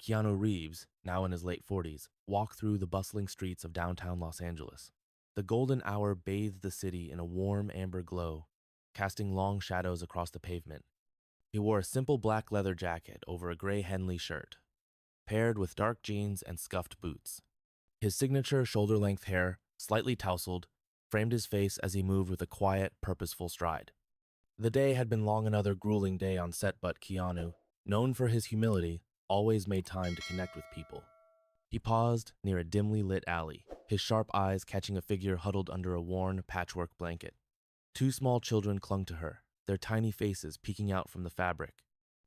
Keanu Reeves, now in his late 40s, walked through the bustling streets of downtown Los Angeles. The golden hour bathed the city in a warm amber glow, casting long shadows across the pavement. He wore a simple black leather jacket over a gray Henley shirt, paired with dark jeans and scuffed boots. His signature shoulder-length hair, slightly tousled, framed his face as he moved with a quiet, purposeful stride. The day had been long another grueling day on set, but Keanu, known for his humility, always made time to connect with people. He paused near a dimly lit alley, his sharp eyes catching a figure huddled under a worn patchwork blanket. Two small children clung to her, their tiny faces peeking out from the fabric.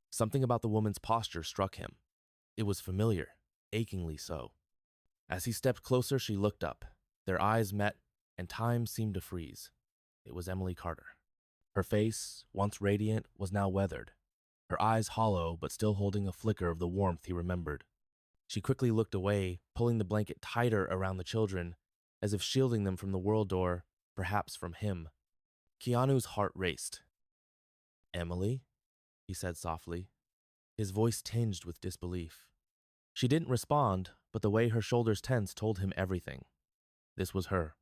Something about the woman's posture struck him. It was familiar, achingly so. As he stepped closer, she looked up. Their eyes met, and time seemed to freeze. It was Emily Carter. Her face, once radiant, was now weathered, her eyes hollow but still holding a flicker of the warmth he remembered. She quickly looked away, pulling the blanket tighter around the children, as if shielding them from the world or, perhaps, from him. Keanu's heart raced. "Emily?" he said softly, his voice tinged with disbelief. She didn't respond, but the way her shoulders tensed told him everything. This was her.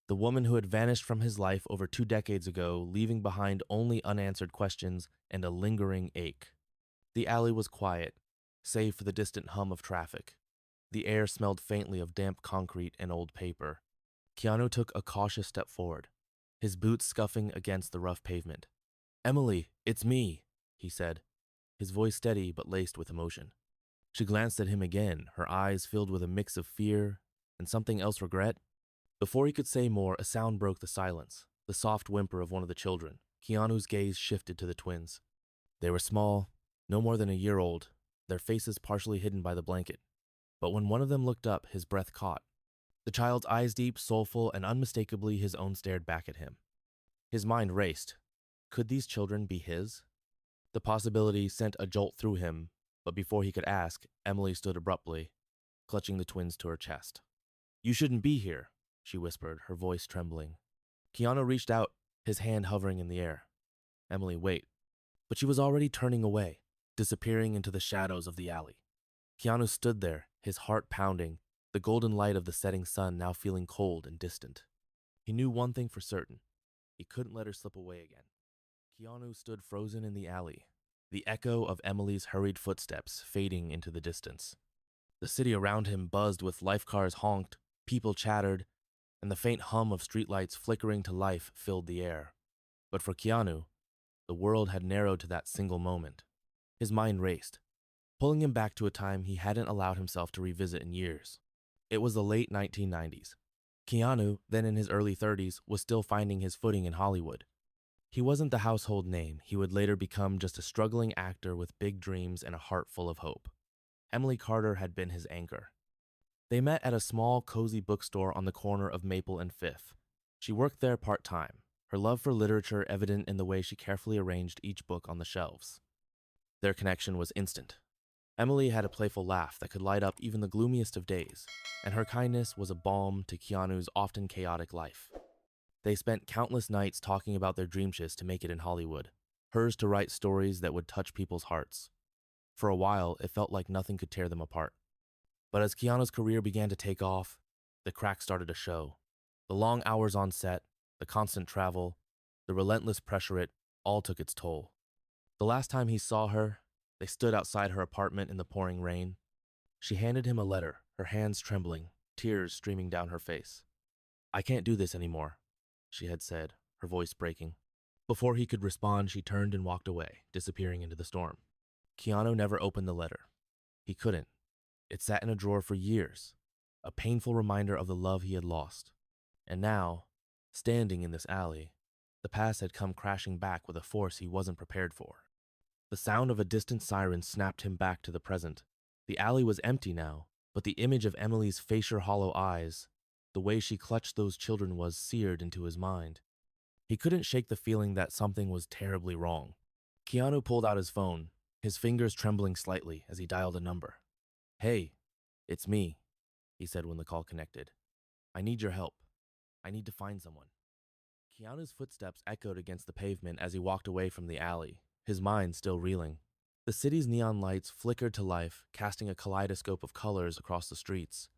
The woman who had vanished from his life over 2 decades ago, leaving behind only unanswered questions and a lingering ache. The alley was quiet, save for the distant hum of traffic. The air smelled faintly of damp concrete and old paper. Keanu took a cautious step forward, his boots scuffing against the rough pavement. "Emily, it's me," he said, his voice steady but laced with emotion. She glanced at him again, her eyes filled with a mix of fear and something else regret. Before he could say more, a sound broke the silence, the soft whimper of one of the children. Keanu's gaze shifted to the twins. They were small, no more than a year old, their faces partially hidden by the blanket. But when one of them looked up, his breath caught. The child's eyes deep, soulful, and unmistakably his own stared back at him. His mind raced. Could these children be his? The possibility sent a jolt through him, but before he could ask, Emily stood abruptly, clutching the twins to her chest. "You shouldn't be here," she whispered, her voice trembling. Keanu reached out, his hand hovering in the air. "Emily, wait." But she was already turning away, disappearing into the shadows of the alley. Keanu stood there, his heart pounding, the golden light of the setting sun now feeling cold and distant. He knew one thing for certain. He couldn't let her slip away again. Keanu stood frozen in the alley, the echo of Emily's hurried footsteps fading into the distance. The city around him buzzed with life cars honked, people chattered, and the faint hum of streetlights flickering to life filled the air. But for Keanu, the world had narrowed to that single moment. His mind raced, pulling him back to a time he hadn't allowed himself to revisit in years. It was the late 1990s. Keanu, then in his early 30s, was still finding his footing in Hollywood. He wasn't the household name. He would later become just a struggling actor with big dreams and a heart full of hope. Emily Carter had been his anchor. They met at a small, cozy bookstore on the corner of Maple and Fifth. She worked there part-time, her love for literature evident in the way she carefully arranged each book on the shelves. Their connection was instant. Emily had a playful laugh that could light up even the gloomiest of days, and her kindness was a balm to Keanu's often chaotic life. They spent countless nights talking about their dream shifts to make it in Hollywood, hers to write stories that would touch people's hearts. For a while, it felt like nothing could tear them apart. But as Keanu's career began to take off, the cracks started to show. The long hours on set, the constant travel, the relentless pressure, it all took its toll. The last time he saw her, they stood outside her apartment in the pouring rain. She handed him a letter, her hands trembling, tears streaming down her face. "I can't do this anymore," she had said, her voice breaking. Before he could respond, she turned and walked away, disappearing into the storm. Keanu never opened the letter. He couldn't. It sat in a drawer for years, a painful reminder of the love he had lost. And now, standing in this alley, the past had come crashing back with a force he wasn't prepared for. The sound of a distant siren snapped him back to the present. The alley was empty now, but the image of Emily's facial hollow eyes, the way she clutched those children, was seared into his mind. He couldn't shake the feeling that something was terribly wrong. Keanu pulled out his phone, his fingers trembling slightly as he dialed a number. "Hey, it's me," he said when the call connected. "I need your help. I need to find someone." Keanu's footsteps echoed against the pavement as he walked away from the alley, his mind still reeling. The city's neon lights flickered to life, casting a kaleidoscope of colors across the streets.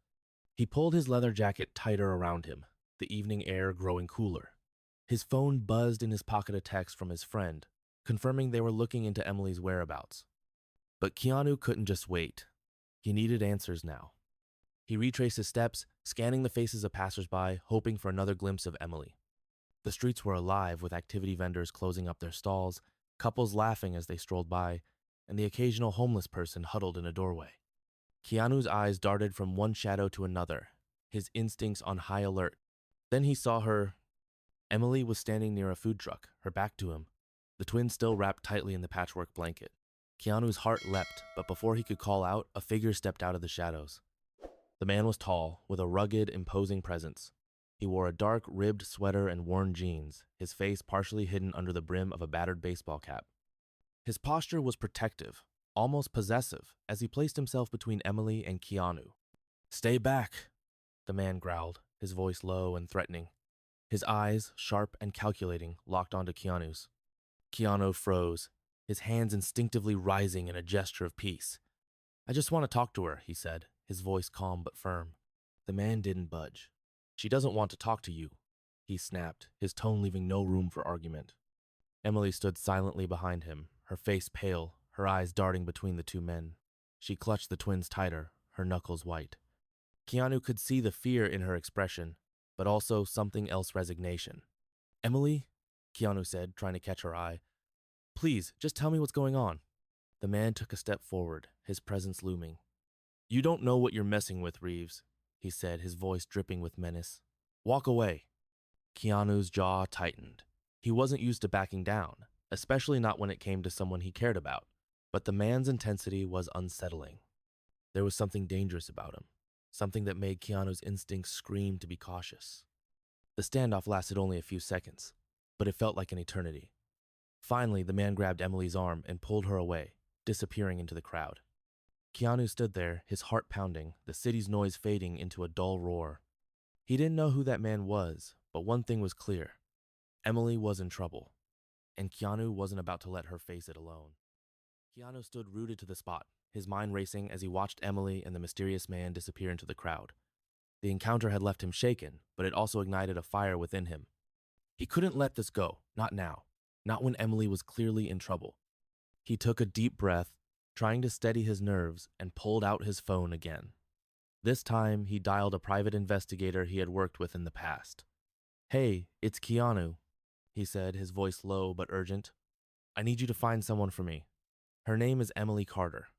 He pulled his leather jacket tighter around him, the evening air growing cooler. His phone buzzed in his pocket a text from his friend, confirming they were looking into Emily's whereabouts. But Keanu couldn't just wait. He needed answers now. He retraced his steps, scanning the faces of passersby, hoping for another glimpse of Emily. The streets were alive with activity vendors closing up their stalls, couples laughing as they strolled by, and the occasional homeless person huddled in a doorway. Keanu's eyes darted from one shadow to another, his instincts on high alert. Then he saw her. Emily was standing near a food truck, her back to him, the twins still wrapped tightly in the patchwork blanket. Keanu's heart leapt, but before he could call out, a figure stepped out of the shadows. The man was tall, with a rugged, imposing presence. He wore a dark, ribbed sweater and worn jeans, his face partially hidden under the brim of a battered baseball cap. His posture was protective, almost possessive, as he placed himself between Emily and Keanu. "Stay back," the man growled, his voice low and threatening. His eyes, sharp and calculating, locked onto Keanu's. Keanu froze, his hands instinctively rising in a gesture of peace. "I just want to talk to her," he said, his voice calm but firm. The man didn't budge. "She doesn't want to talk to you," he snapped, his tone leaving no room for argument. Emily stood silently behind him, her face pale, her eyes darting between the two men. She clutched the twins tighter, her knuckles white. Keanu could see the fear in her expression, but also something else, resignation. "Emily," Keanu said, trying to catch her eye. "Please, just tell me what's going on." The man took a step forward, his presence looming. "You don't know what you're messing with, Reeves," he said, his voice dripping with menace. "Walk away." Keanu's jaw tightened. He wasn't used to backing down, especially not when it came to someone he cared about. But the man's intensity was unsettling. There was something dangerous about him, something that made Keanu's instincts scream to be cautious. The standoff lasted only a few seconds, but it felt like an eternity. Finally, the man grabbed Emily's arm and pulled her away, disappearing into the crowd. Keanu stood there, his heart pounding, the city's noise fading into a dull roar. He didn't know who that man was, but one thing was clear. Emily was in trouble, and Keanu wasn't about to let her face it alone. Keanu stood rooted to the spot, his mind racing as he watched Emily and the mysterious man disappear into the crowd. The encounter had left him shaken, but it also ignited a fire within him. He couldn't let this go, not now, not when Emily was clearly in trouble. He took a deep breath, trying to steady his nerves, and pulled out his phone again. This time, he dialed a private investigator he had worked with in the past. "Hey, it's Keanu," he said, his voice low but urgent. "I need you to find someone for me. Her name is Emily Carter.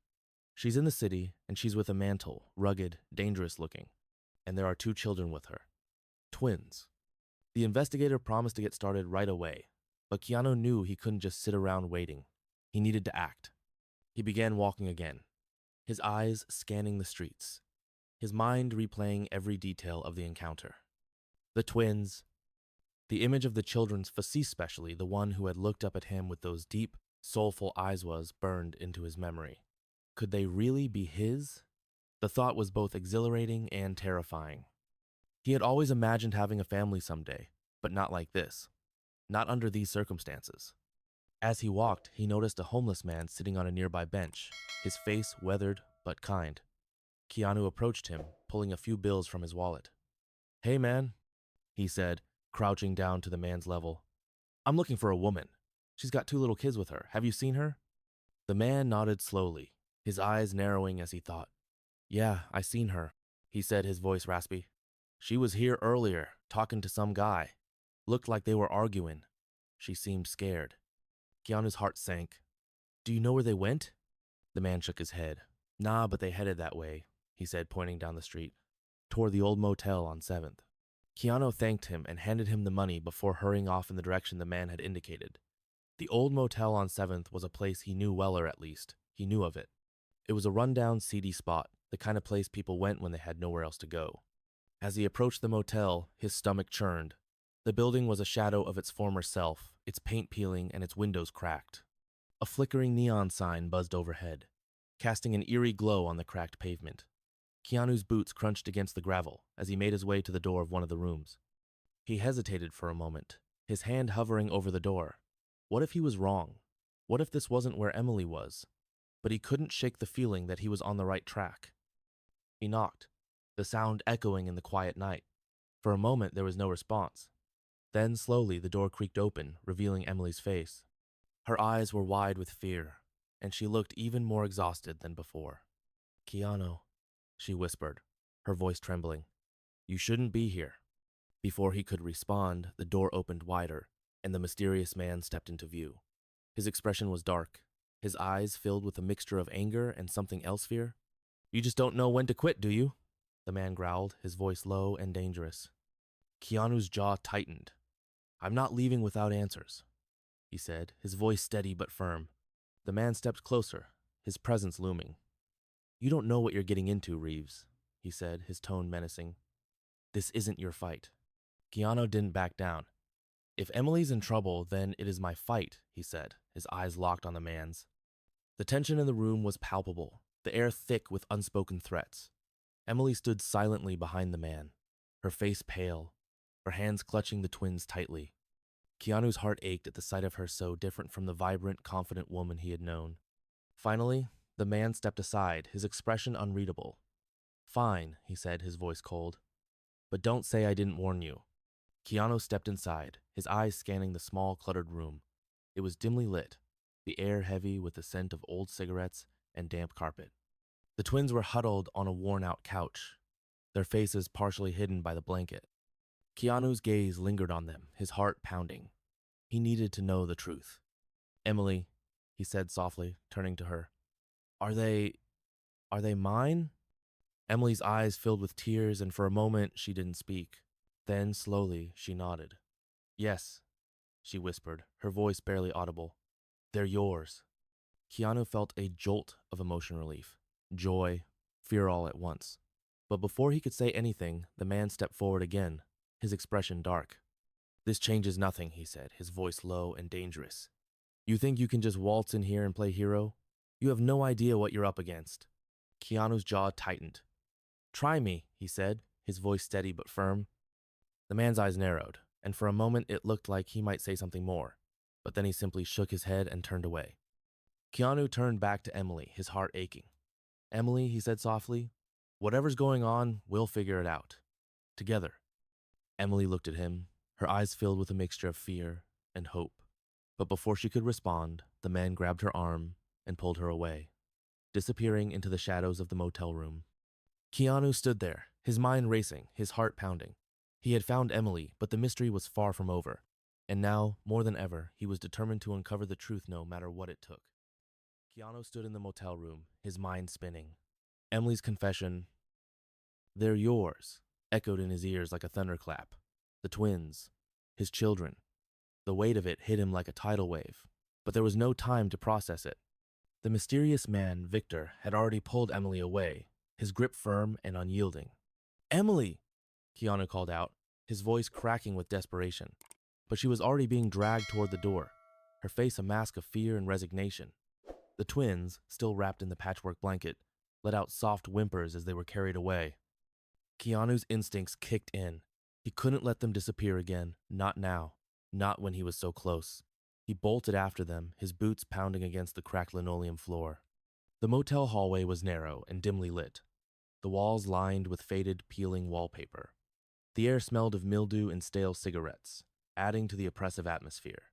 She's in the city, and she's with a mantle, rugged, dangerous looking. And there are 2 children with her. Twins." The investigator promised to get started right away, but Keanu knew he couldn't just sit around waiting. He needed to act. He began walking again, his eyes scanning the streets, his mind replaying every detail of the encounter. The twins, the image of the children's face, especially the one who had looked up at him with those deep, soulful eyes, was burned into his memory. Could they really be his? The thought was both exhilarating and terrifying. He had always imagined having a family someday, but not like this, not under these circumstances. As he walked, he noticed a homeless man sitting on a nearby bench, his face weathered but kind. Keanu approached him, pulling a few bills from his wallet. "Hey, man," he said, crouching down to the man's level. "I'm looking for a woman. She's got 2 little kids with her. Have you seen her?" The man nodded slowly, his eyes narrowing as he thought. "Yeah, I seen her," he said, his voice raspy. "She was here earlier, talking to some guy. Looked like they were arguing. She seemed scared." Keanu's heart sank. "Do you know where they went?" The man shook his head. "Nah, but they headed that way," he said, pointing down the street, toward the old motel on 7th. Keanu thanked him and handed him the money before hurrying off in the direction the man had indicated. The old motel on 7th was a place he knew well, or at least, he knew of it. It was a rundown, seedy spot, the kind of place people went when they had nowhere else to go. As he approached the motel, his stomach churned. The building was a shadow of its former self, its paint peeling and its windows cracked. A flickering neon sign buzzed overhead, casting an eerie glow on the cracked pavement. Keanu's boots crunched against the gravel as he made his way to the door of one of the rooms. He hesitated for a moment, his hand hovering over the door. What if he was wrong? What if this wasn't where Emily was? but he couldn't shake the feeling that he was on the right track. He knocked, the sound echoing in the quiet night. For a moment, there was no response. Then, slowly, the door creaked open, revealing Emily's face. Her eyes were wide with fear, and she looked even more exhausted than before. "Keanu," she whispered, her voice trembling. "You shouldn't be here." Before he could respond, the door opened wider, and the mysterious man stepped into view. His expression was dark, his eyes filled with a mixture of anger and something else fear. "You just don't know when to quit, do you?" the man growled, his voice low and dangerous. Keanu's jaw tightened. "I'm not leaving without answers," he said, his voice steady but firm. The man stepped closer, his presence looming. "You don't know what you're getting into, Reeves," he said, his tone menacing. "This isn't your fight." Keanu didn't back down. "If Emily's in trouble, then it is my fight," he said, his eyes locked on the man's. The tension in the room was palpable, the air thick with unspoken threats. Emily stood silently behind the man, her face pale, her hands clutching the twins tightly. Keanu's heart ached at the sight of her so different from the vibrant, confident woman he had known. Finally, the man stepped aside, his expression unreadable. "Fine," he said, his voice cold. "But don't say I didn't warn you." Keanu stepped inside, his eyes scanning the small, cluttered room. It was dimly lit, the air heavy with the scent of old cigarettes and damp carpet. The twins were huddled on a worn-out couch, their faces partially hidden by the blanket. Keanu's gaze lingered on them, his heart pounding. He needed to know the truth. "Emily," he said softly, turning to her. Are they mine?" Emily's eyes filled with tears, and for a moment she didn't speak. Then, slowly, she nodded. "Yes," she whispered, her voice barely audible. "They're yours." Keanu felt a jolt of emotion relief, joy, fear all at once. But before he could say anything, the man stepped forward again, his expression dark. "This changes nothing," he said, his voice low and dangerous. "You think you can just waltz in here and play hero? You have no idea what you're up against." Keanu's jaw tightened. "Try me," he said, his voice steady but firm. The man's eyes narrowed, and for a moment it looked like he might say something more, but then he simply shook his head and turned away. Keanu turned back to Emily, his heart aching. "Emily," he said softly, "whatever's going on, we'll figure it out. Together." Emily looked at him, her eyes filled with a mixture of fear and hope. But before she could respond, the man grabbed her arm and pulled her away, disappearing into the shadows of the motel room. Keanu stood there, his mind racing, his heart pounding. He had found Emily, but the mystery was far from over. And now, more than ever, he was determined to uncover the truth no matter what it took. Keanu stood in the motel room, his mind spinning. Emily's confession, "They're yours," echoed in his ears like a thunderclap. The twins, his children. The weight of it hit him like a tidal wave, but there was no time to process it. The mysterious man, Victor, had already pulled Emily away, his grip firm and unyielding. "Emily!" Keanu called out, his voice cracking with desperation. But she was already being dragged toward the door, her face a mask of fear and resignation. The twins, still wrapped in the patchwork blanket, let out soft whimpers as they were carried away. Keanu's instincts kicked in. He couldn't let them disappear again, not now, not when he was so close. He bolted after them, his boots pounding against the cracked linoleum floor. The motel hallway was narrow and dimly lit, the walls lined with faded, peeling wallpaper. The air smelled of mildew and stale cigarettes, adding to the oppressive atmosphere.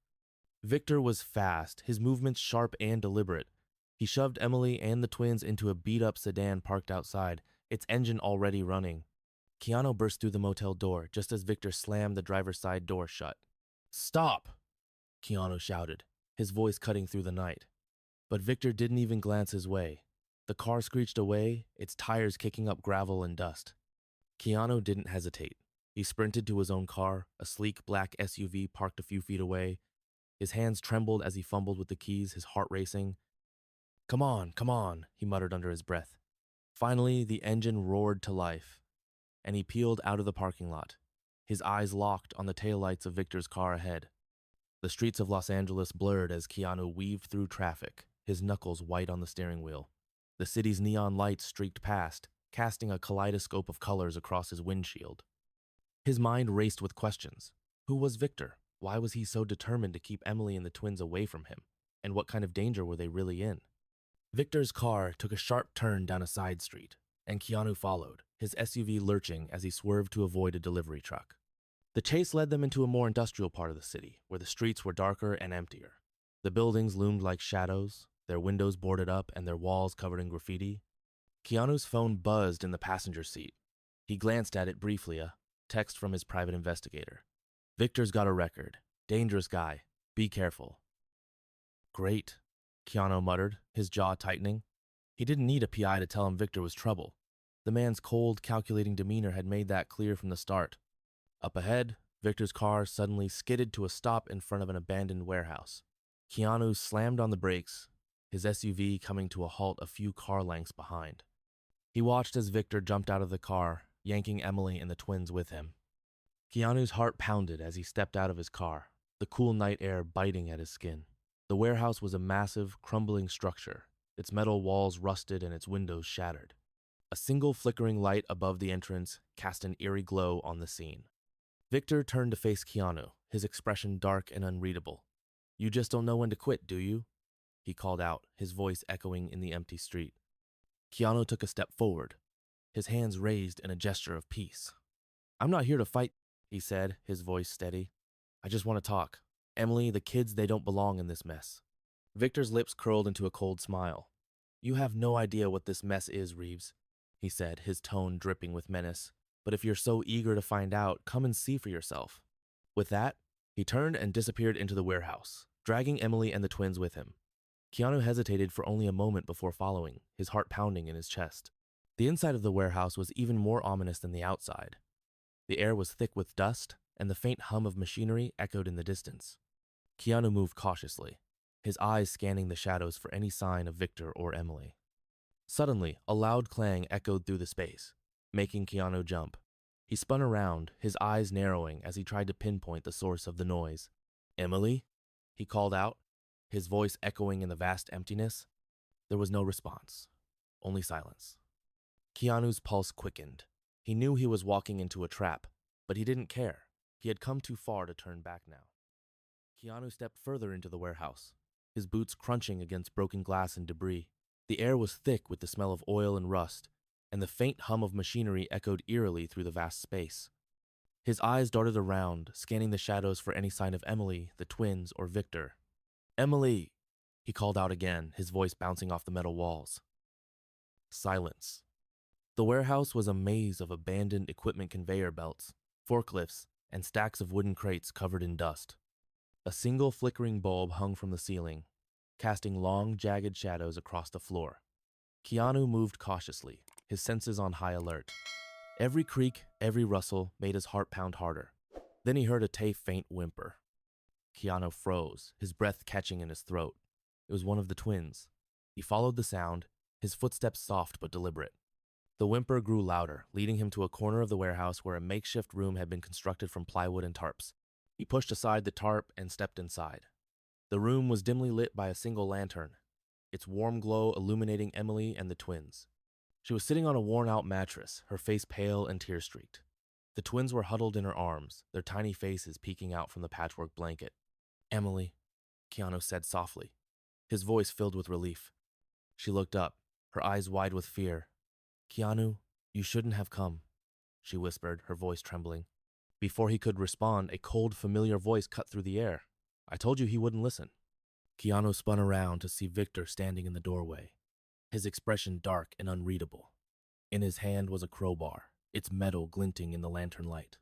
Victor was fast, his movements sharp and deliberate. He shoved Emily and the twins into a beat-up sedan parked outside, its engine already running. Keanu burst through the motel door just as Victor slammed the driver's side door shut. "Stop!" Keanu shouted, his voice cutting through the night. But Victor didn't even glance his way. The car screeched away, its tires kicking up gravel and dust. Keanu didn't hesitate. He sprinted to his own car, a sleek black SUV parked a few feet away. His hands trembled as he fumbled with the keys, his heart racing. Come on," he muttered under his breath. Finally, the engine roared to life, and he peeled out of the parking lot, his eyes locked on the taillights of Victor's car ahead. The streets of Los Angeles blurred as Keanu weaved through traffic, his knuckles white on the steering wheel. The city's neon lights streaked past, casting a kaleidoscope of colors across his windshield. His mind raced with questions. Who was Victor? Why was he so determined to keep Emily and the twins away from him? And what kind of danger were they really in? Victor's car took a sharp turn down a side street, and Keanu followed, his SUV lurching as he swerved to avoid a delivery truck. The chase led them into a more industrial part of the city, where the streets were darker and emptier. The buildings loomed like shadows, their windows boarded up and their walls covered in graffiti. Keanu's phone buzzed in the passenger seat. He glanced at it briefly, a text from his private investigator. Victor's got a record. Dangerous guy. Be careful. Great, Keanu muttered, his jaw tightening. He didn't need a PI to tell him Victor was trouble. The man's cold, calculating demeanor had made that clear from the start. Up ahead, Victor's car suddenly skidded to a stop in front of an abandoned warehouse. Keanu slammed on the brakes, his SUV coming to a halt a few car lengths behind. He watched as Victor jumped out of the car, yanking Emily and the twins with him. Keanu's heart pounded as he stepped out of his car, the cool night air biting at his skin. The warehouse was a massive, crumbling structure, its metal walls rusted and its windows shattered. A single flickering light above the entrance cast an eerie glow on the scene. Victor turned to face Keanu, his expression dark and unreadable. "You just don't know when to quit, do you?" he called out, his voice echoing in the empty street. Keanu took a step forward, his hands raised in a gesture of peace. "I'm not here to fight," he said, his voice steady. "I just want to talk. Emily, the kids, they don't belong in this mess." Victor's lips curled into a cold smile. "You have no idea what this mess is, Reeves," he said, his tone dripping with menace. "But if you're so eager to find out, come and see for yourself." With that, he turned and disappeared into the warehouse, dragging Emily and the twins with him. Keanu hesitated for only a moment before following, his heart pounding in his chest. The inside of the warehouse was even more ominous than the outside. The air was thick with dust, and the faint hum of machinery echoed in the distance. Keanu moved cautiously, his eyes scanning the shadows for any sign of Victor or Emily. Suddenly, a loud clang echoed through the space, making Keanu jump. He spun around, his eyes narrowing as he tried to pinpoint the source of the noise. "Emily?" he called out, his voice echoing in the vast emptiness. There was no response, only silence. Keanu's pulse quickened. He knew he was walking into a trap, but he didn't care. He had come too far to turn back now. Keanu stepped further into the warehouse, his boots crunching against broken glass and debris. The air was thick with the smell of oil and rust, and the faint hum of machinery echoed eerily through the vast space. His eyes darted around, scanning the shadows for any sign of Emily, the twins, or Victor. "Emily!" he called out again, his voice bouncing off the metal walls. Silence. The warehouse was a maze of abandoned equipment conveyor belts, forklifts, and stacks of wooden crates covered in dust. A single flickering bulb hung from the ceiling, casting long, jagged shadows across the floor. Keanu moved cautiously, his senses on high alert. Every creak, every rustle made his heart pound harder. Then he heard a faint whimper. Keanu froze, his breath catching in his throat. It was one of the twins. He followed the sound, his footsteps soft but deliberate. The whimper grew louder, leading him to a corner of the warehouse where a makeshift room had been constructed from plywood and tarps. He pushed aside the tarp and stepped inside. The room was dimly lit by a single lantern, its warm glow illuminating Emily and the twins. She was sitting on a worn-out mattress, her face pale and tear-streaked. The twins were huddled in her arms, their tiny faces peeking out from the patchwork blanket. "Emily," Keanu said softly, his voice filled with relief. She looked up, her eyes wide with fear. "Keanu, you shouldn't have come," she whispered, her voice trembling. Before he could respond, a cold, familiar voice cut through the air. "I told you he wouldn't listen." Keanu spun around to see Victor standing in the doorway, his expression dark and unreadable. In his hand was a crowbar, its metal glinting in the lantern light.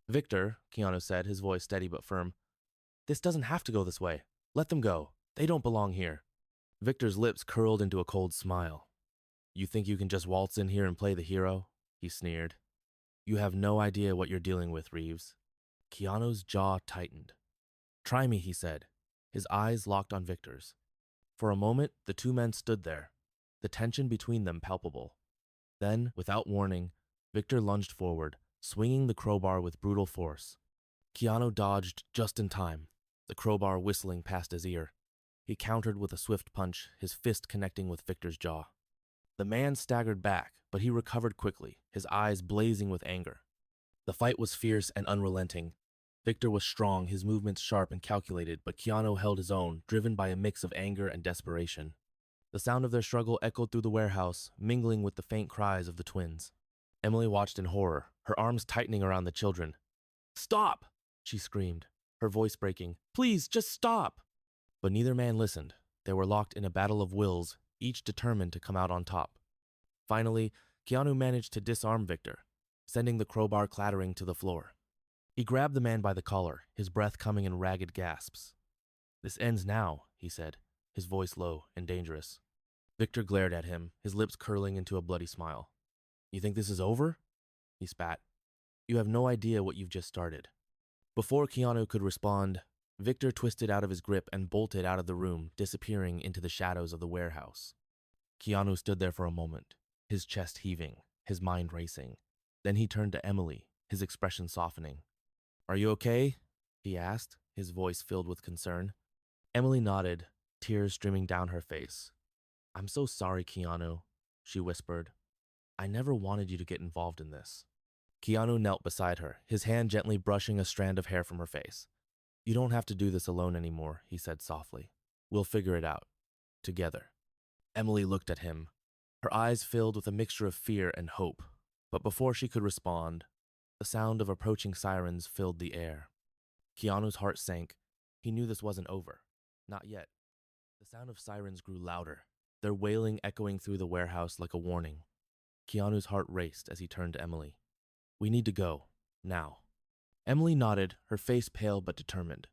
"Victor," Keanu said, his voice steady but firm, "this doesn't have to go this way. Let them go. They don't belong here." Victor's lips curled into a cold smile. "You think you can just waltz in here and play the hero?" he sneered. "You have no idea what you're dealing with, Reeves." Keanu's jaw tightened. "Try me," he said, his eyes locked on Victor's. For a moment, the two men stood there, the tension between them palpable. Then, without warning, Victor lunged forward, swinging the crowbar with brutal force. Keanu dodged just in time, the crowbar whistling past his ear. He countered with a swift punch, his fist connecting with Victor's jaw. The man staggered back, but he recovered quickly, his eyes blazing with anger. The fight was fierce and unrelenting. Victor was strong, his movements sharp and calculated, but Keanu held his own, driven by a mix of anger and desperation. The sound of their struggle echoed through the warehouse, mingling with the faint cries of the twins. Emily watched in horror, her arms tightening around the children. "Stop!" she screamed, her voice breaking. "Please, just stop!" But neither man listened. They were locked in a battle of wills, each determined to come out on top. Finally, Keanu managed to disarm Victor, sending the crowbar clattering to the floor. He grabbed the man by the collar, his breath coming in ragged gasps. "This ends now," he said, his voice low and dangerous. Victor glared at him, his lips curling into a bloody smile. "You think this is over?" he spat. "You have no idea what you've just started." Before Keanu could respond, Victor twisted out of his grip and bolted out of the room, disappearing into the shadows of the warehouse. Keanu stood there for a moment, his chest heaving, his mind racing. Then he turned to Emily, his expression softening. "Are you okay?" he asked, his voice filled with concern. Emily nodded, tears streaming down her face. "I'm so sorry, Keanu," she whispered. "I never wanted you to get involved in this." Keanu knelt beside her, his hand gently brushing a strand of hair from her face. "You don't have to do this alone anymore," he said softly. "We'll figure it out. Together." Emily looked at him, her eyes filled with a mixture of fear and hope. But before she could respond, the sound of approaching sirens filled the air. Keanu's heart sank. He knew this wasn't over. Not yet. The sound of sirens grew louder, their wailing echoing through the warehouse like a warning. Keanu's heart raced as he turned to Emily. "We need to go. Now." Emily nodded, her face pale but determined.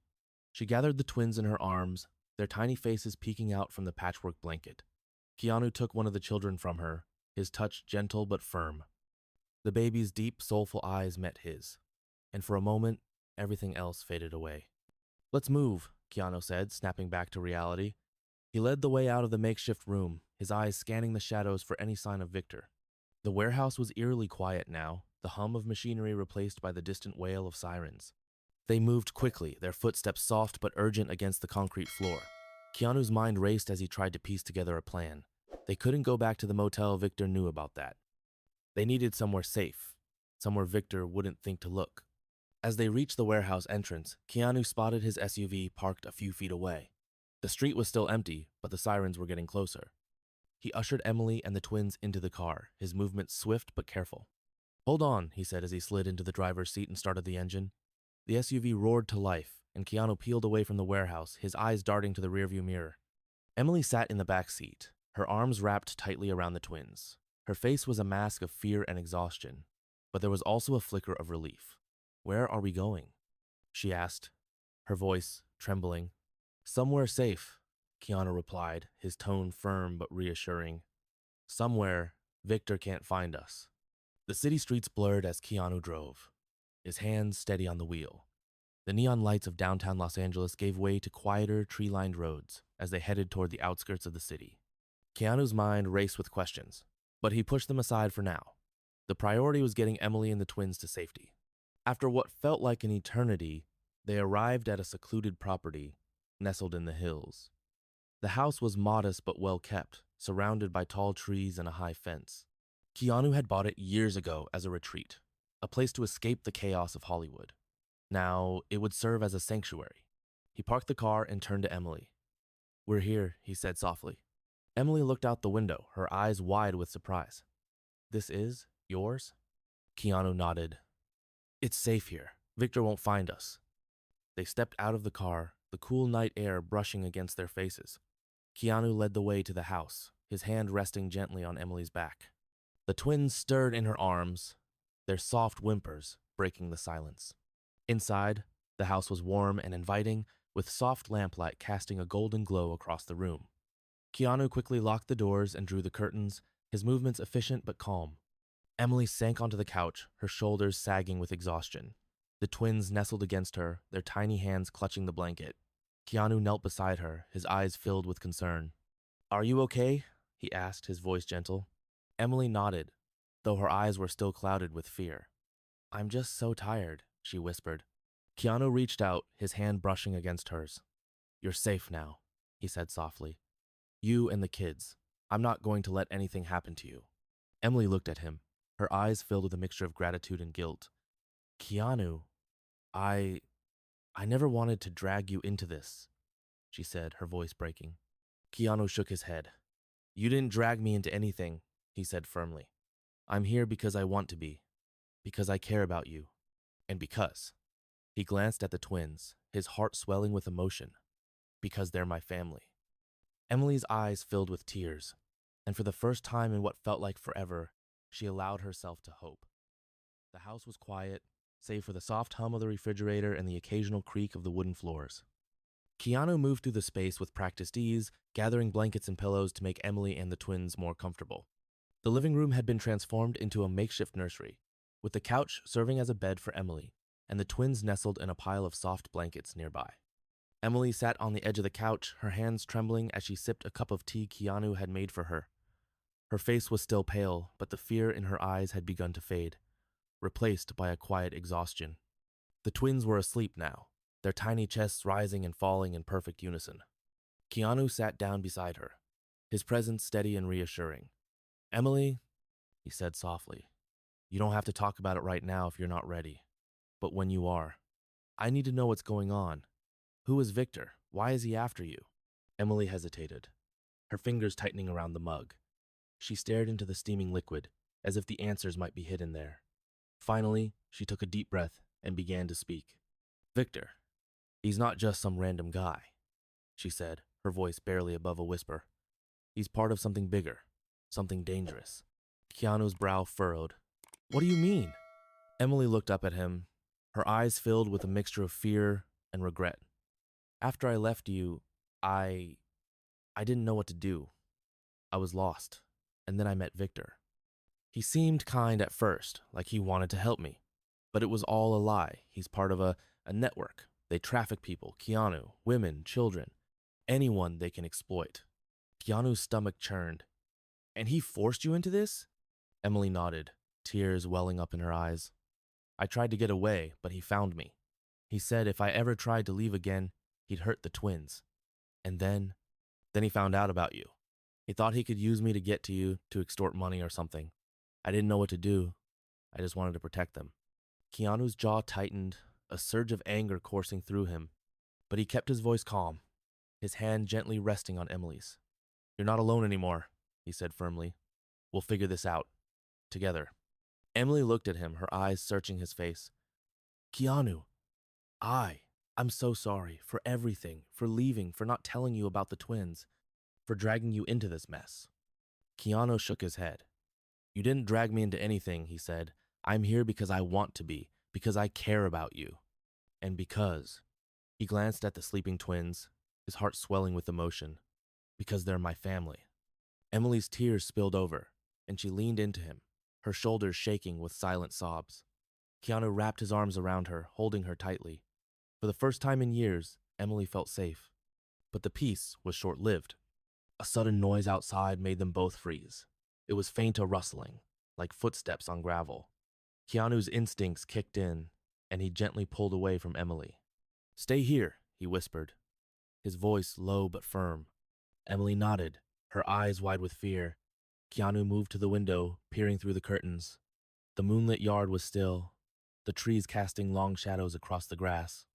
She gathered the twins in her arms, their tiny faces peeking out from the patchwork blanket. Keanu took one of the children from her, his touch gentle but firm. The baby's deep, soulful eyes met his, and for a moment, everything else faded away. "Let's move," Keanu said, snapping back to reality. He led the way out of the makeshift room, his eyes scanning the shadows for any sign of Victor. The warehouse was eerily quiet now, the hum of machinery replaced by the distant wail of sirens. They moved quickly, their footsteps soft but urgent against the concrete floor. Keanu's mind raced as he tried to piece together a plan. They couldn't go back to the motel. Victor knew about that. They needed somewhere safe, somewhere Victor wouldn't think to look. As they reached the warehouse entrance, Keanu spotted his SUV parked a few feet away. The street was still empty, but the sirens were getting closer. He ushered Emily and the twins into the car, his movements swift but careful. "Hold on," he said as he slid into the driver's seat and started the engine. The SUV roared to life, and Keanu peeled away from the warehouse, his eyes darting to the rearview mirror. Emily sat in the back seat, her arms wrapped tightly around the twins. Her face was a mask of fear and exhaustion, but there was also a flicker of relief. "Where are we going?" she asked, her voice trembling. "Somewhere safe," Keanu replied, his tone firm but reassuring. "Somewhere Victor can't find us." The city streets blurred as Keanu drove, his hands steady on the wheel. The neon lights of downtown Los Angeles gave way to quieter, tree-lined roads as they headed toward the outskirts of the city. Keanu's mind raced with questions, but he pushed them aside for now. The priority was getting Emily and the twins to safety. After what felt like an eternity, they arrived at a secluded property nestled in the hills. The house was modest but well kept, surrounded by tall trees and a high fence. Keanu had bought it years ago as a retreat, a place to escape the chaos of Hollywood. Now, it would serve as a sanctuary. He parked the car and turned to Emily. "We're here," he said softly. Emily looked out the window, her eyes wide with surprise. "This is yours?" Keanu nodded. "It's safe here. Victor won't find us." They stepped out of the car, the cool night air brushing against their faces. Keanu led the way to the house, his hand resting gently on Emily's back. The twins stirred in her arms, their soft whimpers breaking the silence. Inside, the house was warm and inviting, with soft lamplight casting a golden glow across the room. Keanu quickly locked the doors and drew the curtains, his movements efficient but calm. Emily sank onto the couch, her shoulders sagging with exhaustion. The twins nestled against her, their tiny hands clutching the blanket. Keanu knelt beside her, his eyes filled with concern. "Are you okay?" he asked, his voice gentle. Emily nodded, though her eyes were still clouded with fear. "I'm just so tired," she whispered. Keanu reached out, his hand brushing against hers. "You're safe now," he said softly. "You and the kids. I'm not going to let anything happen to you." Emily looked at him, her eyes filled with a mixture of gratitude and guilt. "Keanu, I never wanted to drag you into this," she said, her voice breaking. Keanu shook his head. You didn't drag me into anything, he said firmly. I'm here because I want to be, because I care about you, and because. He glanced at the twins, his heart swelling with emotion, because they're my family. Emily's eyes filled with tears, and for the first time in what felt like forever, she allowed herself to hope. The house was quiet, save for the soft hum of the refrigerator and the occasional creak of the wooden floors. Keanu moved through the space with practiced ease, gathering blankets and pillows to make Emily and the twins more comfortable. The living room had been transformed into a makeshift nursery, with the couch serving as a bed for Emily, and the twins nestled in a pile of soft blankets nearby. Emily sat on the edge of the couch, her hands trembling as she sipped a cup of tea Keanu had made for her. Her face was still pale, but the fear in her eyes had begun to fade, replaced by a quiet exhaustion. The twins were asleep now, their tiny chests rising and falling in perfect unison. Keanu sat down beside her, his presence steady and reassuring. Emily, he said softly, you don't have to talk about it right now if you're not ready. But when you are, I need to know what's going on. Who is Victor? Why is he after you? Emily hesitated, her fingers tightening around the mug. She stared into the steaming liquid, as if the answers might be hidden there. Finally, she took a deep breath and began to speak. Victor, he's not just some random guy, she said, her voice barely above a whisper. He's part of something bigger, something dangerous. Keanu's brow furrowed. What do you mean? Emily looked up at him, her eyes filled with a mixture of fear and regret. After I left you, I didn't know what to do. I was lost, and then I met Victor. He seemed kind at first, like he wanted to help me. But it was all a lie. He's part of a network. They traffic people, Keanu, women, children, anyone they can exploit. Keanu's stomach churned. And he forced you into this? Emily nodded, tears welling up in her eyes. I tried to get away, but he found me. He said if I ever tried to leave again, he'd hurt the twins. And then he found out about you. He thought he could use me to get to you, to extort money or something. I didn't know what to do. I just wanted to protect them. Keanu's jaw tightened, a surge of anger coursing through him, but he kept his voice calm, his hand gently resting on Emily's. You're not alone anymore, he said firmly. We'll figure this out. Together. Emily looked at him, her eyes searching his face. Keanu, I'm so sorry for everything, for leaving, for not telling you about the twins, for dragging you into this mess. Keanu shook his head. You didn't drag me into anything, he said. I'm here because I want to be, because I care about you. And because, he glanced at the sleeping twins, his heart swelling with emotion, because they're my family. Emily's tears spilled over, and she leaned into him, her shoulders shaking with silent sobs. Keanu wrapped his arms around her, holding her tightly. For the first time in years, Emily felt safe. But the peace was short-lived. A sudden noise outside made them both freeze. It was faint a rustling, like footsteps on gravel. Keanu's instincts kicked in, and he gently pulled away from Emily. Stay here, he whispered, his voice low but firm. Emily nodded, her eyes wide with fear. Keanu moved to the window, peering through the curtains. The moonlit yard was still, the trees casting long shadows across the grass.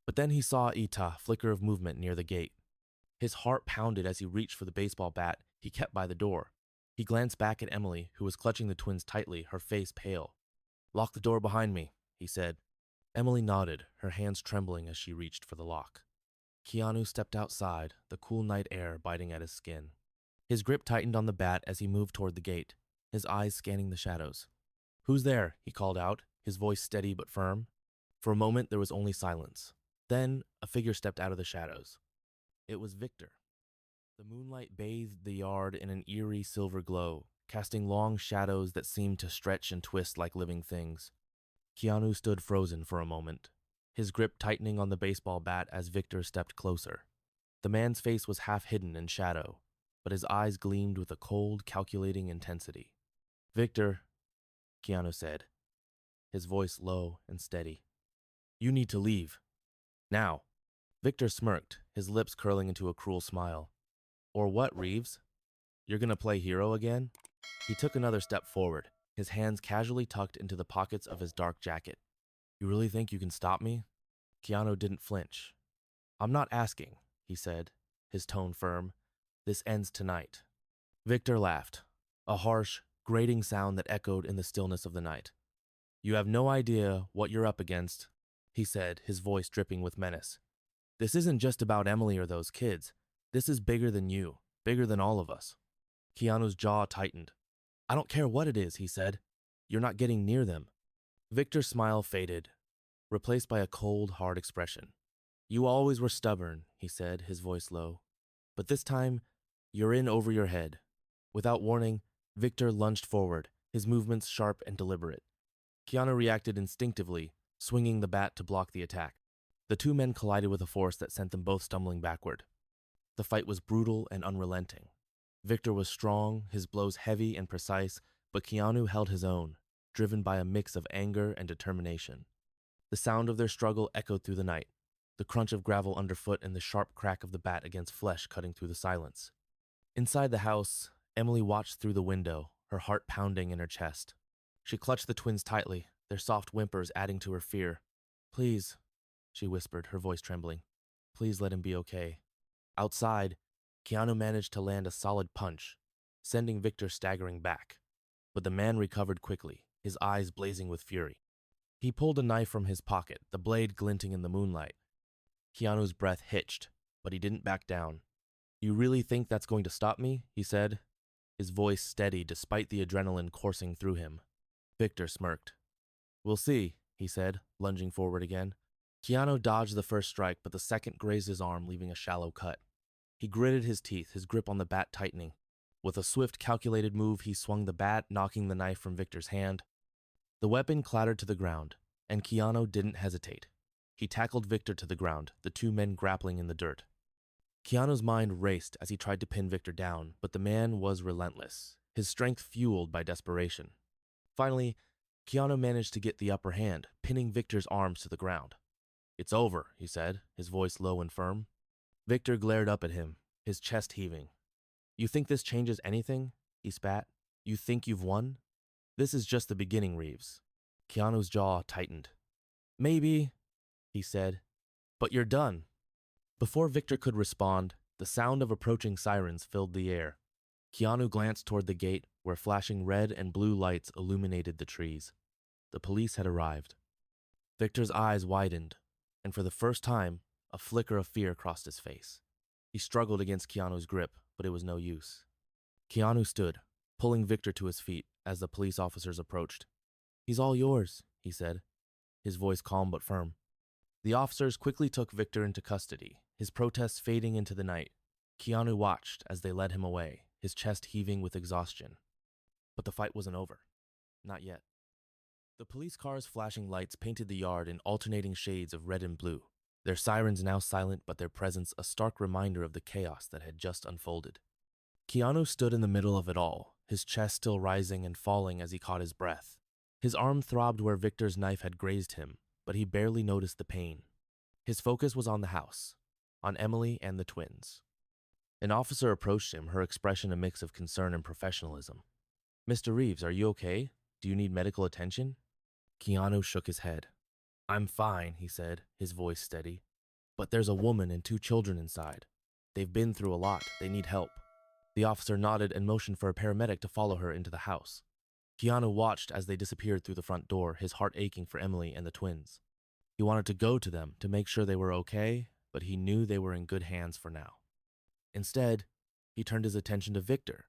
But then he saw Ita flicker of movement near the gate. His heart pounded as he reached for the baseball bat he kept by the door. He glanced back at Emily, who was clutching the twins tightly, her face pale. Lock the door behind me, he said. Emily nodded, her hands trembling as she reached for the lock. Keanu stepped outside, the cool night air biting at his skin. His grip tightened on the bat as he moved toward the gate, his eyes scanning the shadows. Who's there? He called out, his voice steady but firm. For a moment, there was only silence. Then, a figure stepped out of the shadows. It was Victor. The moonlight bathed the yard in an eerie silver glow, casting long shadows that seemed to stretch and twist like living things. Keanu stood frozen for a moment, his grip tightening on the baseball bat as Victor stepped closer. The man's face was half hidden in shadow, but his eyes gleamed with a cold, calculating intensity. Victor, Keanu said, his voice low and steady. You need to leave. Now. Victor smirked, his lips curling into a cruel smile. Or what, Reeves? You're gonna play hero again? He took another step forward, his hands casually tucked into the pockets of his dark jacket. You really think you can stop me? Keanu didn't flinch. I'm not asking, he said, his tone firm. This ends tonight. Victor laughed, a harsh, grating sound that echoed in the stillness of the night. You have no idea what you're up against, he said, his voice dripping with menace. This isn't just about Emily or those kids. This is bigger than you, bigger than all of us. Keanu's jaw tightened. I don't care what it is, he said. You're not getting near them. Victor's smile faded, replaced by a cold, hard expression. You always were stubborn, he said, his voice low. But this time, you're in over your head. Without warning, Victor lunged forward, his movements sharp and deliberate. Keanu reacted instinctively, swinging the bat to block the attack. The two men collided with a force that sent them both stumbling backward. The fight was brutal and unrelenting. Victor was strong, his blows heavy and precise, but Keanu held his own, driven by a mix of anger and determination. The sound of their struggle echoed through the night, the crunch of gravel underfoot and the sharp crack of the bat against flesh cutting through the silence. Inside the house, Emily watched through the window, her heart pounding in her chest. She clutched the twins tightly, their soft whimpers adding to her fear. Please, she whispered, her voice trembling. Please let him be okay. Outside, Keanu managed to land a solid punch, sending Victor staggering back. But the man recovered quickly, his eyes blazing with fury. He pulled a knife from his pocket, the blade glinting in the moonlight. Keanu's breath hitched, but he didn't back down. You really think that's going to stop me? He said, his voice steady despite the adrenaline coursing through him. Victor smirked. We'll see, he said, lunging forward again. Keanu dodged the first strike, but the second grazed his arm, leaving a shallow cut. He gritted his teeth, his grip on the bat tightening. With a swift, calculated move, he swung the bat, knocking the knife from Victor's hand. The weapon clattered to the ground, and Keanu didn't hesitate. He tackled Victor to the ground, the two men grappling in the dirt. Keanu's mind raced as he tried to pin Victor down, but the man was relentless, his strength fueled by desperation. Finally, Keanu managed to get the upper hand, pinning Victor's arms to the ground. It's over, he said, his voice low and firm. Victor glared up at him, his chest heaving. You think this changes anything? He spat. You think you've won? This is just the beginning, Reeves. Keanu's jaw tightened. Maybe, he said, but you're done. Before Victor could respond, the sound of approaching sirens filled the air. Keanu glanced toward the gate, where flashing red and blue lights illuminated the trees. The police had arrived. Victor's eyes widened, and for the first time, a flicker of fear crossed his face. He struggled against Keanu's grip, but it was no use. Keanu stood, pulling Victor to his feet as the police officers approached. He's all yours, he said, his voice calm but firm. The officers quickly took Victor into custody, his protests fading into the night. Keanu watched as they led him away, his chest heaving with exhaustion. But the fight wasn't over. Not yet. The police cars' flashing lights painted the yard in alternating shades of red and blue, their sirens now silent but their presence a stark reminder of the chaos that had just unfolded. Keanu stood in the middle of it all, his chest still rising and falling as he caught his breath. His arm throbbed where Victor's knife had grazed him, but he barely noticed the pain. His focus was on the house, on Emily and the twins. An officer approached him, her expression a mix of concern and professionalism. Mr. Reeves, are you okay? Do you need medical attention? Keanu shook his head. I'm fine, he said, his voice steady. But there's a woman and 2 children inside. They've been through a lot. They need help. The officer nodded and motioned for a paramedic to follow her into the house. Keanu watched as they disappeared through the front door, his heart aching for Emily and the twins. He wanted to go to them to make sure they were okay, but he knew they were in good hands for now. Instead, he turned his attention to Victor,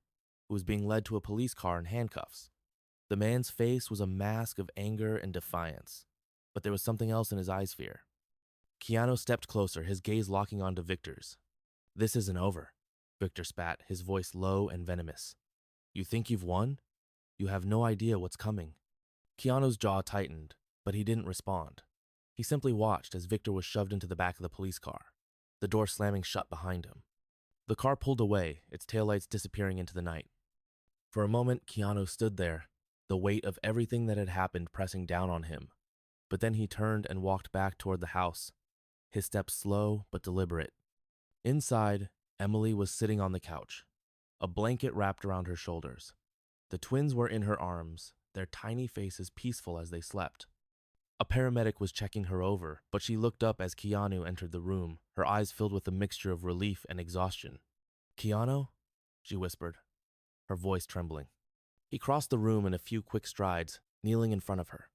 who was being led to a police car in handcuffs. The man's face was a mask of anger and defiance, but there was something else in his eyes fear. Keanu stepped closer, his gaze locking onto Victor's. This isn't over, Victor spat, his voice low and venomous. You think you've won? You have no idea what's coming. Keanu's jaw tightened, but he didn't respond. He simply watched as Victor was shoved into the back of the police car, the door slamming shut behind him. The car pulled away, its taillights disappearing into the night. For a moment, Keanu stood there, the weight of everything that had happened pressing down on him. But then he turned and walked back toward the house, his steps slow but deliberate. Inside, Emily was sitting on the couch, a blanket wrapped around her shoulders. The twins were in her arms, their tiny faces peaceful as they slept. A paramedic was checking her over, but she looked up as Keanu entered the room, her eyes filled with a mixture of relief and exhaustion. Keanu? She whispered. her voice trembling. He crossed the room in a few quick strides, kneeling in front of her.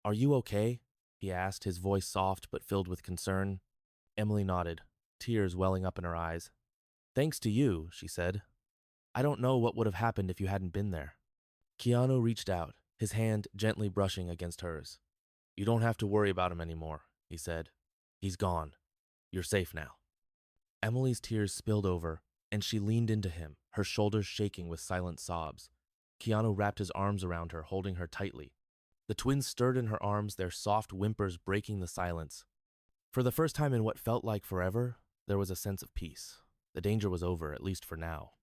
"Are you okay?" he asked, his voice soft but filled with concern. Emily nodded, tears welling up in her eyes. "Thanks to you," she said. "I don't know what would have happened if you hadn't been there." Keanu reached out, his hand gently brushing against hers. "You don't have to worry about him anymore," he said. "He's gone. You're safe now." Emily's tears spilled over, and she leaned into him, her shoulders shaking with silent sobs. Keanu wrapped his arms around her, holding her tightly. The twins stirred in her arms, their soft whimpers breaking the silence. For the first time in what felt like forever, there was a sense of peace. The danger was over, at least for now.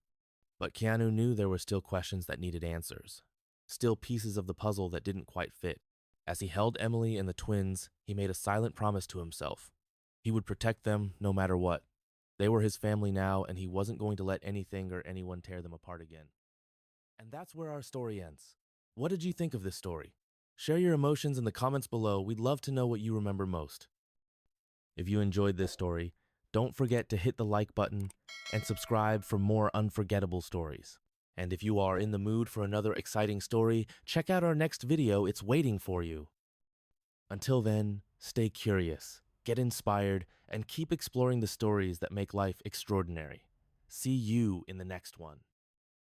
But Keanu knew there were still questions that needed answers, still pieces of the puzzle that didn't quite fit. As he held Emily and the twins, he made a silent promise to himself. He would protect them no matter what. They were his family now, and he wasn't going to let anything or anyone tear them apart again. And that's where our story ends. What did you think of this story? Share your emotions in the comments below. We'd love to know what you remember most. If you enjoyed this story, don't forget to hit the like button and subscribe for more unforgettable stories. And if you are in the mood for another exciting story, check out our next video. It's waiting for you. Until then, stay curious, get inspired, and keep exploring the stories that make life extraordinary. See you in the next one.